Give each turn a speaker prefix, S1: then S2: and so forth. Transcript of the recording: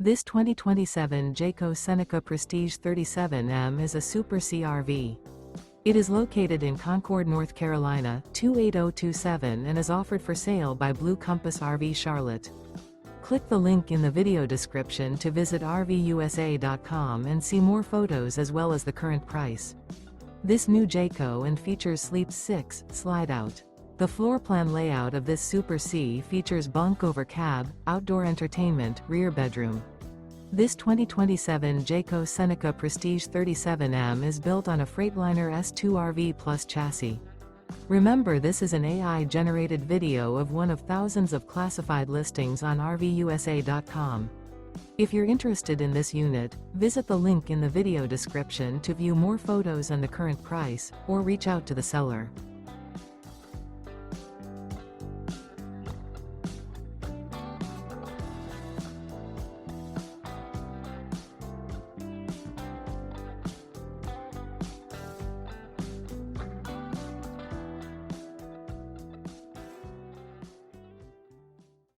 S1: This 2027 Jayco Seneca Prestige 37M is a Super CRV. It is located in Concord, North Carolina, 28027 and is offered for sale by Blue Compass RV Charlotte. Click the link in the video description to visit RVUSA.com and see more photos as well as the current price. This new Jayco and features Sleep 6, Slideout. The floor plan layout of this Super C features bunk over cab, outdoor entertainment, rear bedroom. This 2027 Jayco Seneca Prestige 37M is built on a Freightliner S2RV Plus chassis. Remember, this is an AI-generated video of one of thousands of classified listings on RVUSA.com. If you're interested in this unit, visit the link in the video description to view more photos and the current price, or reach out to the seller.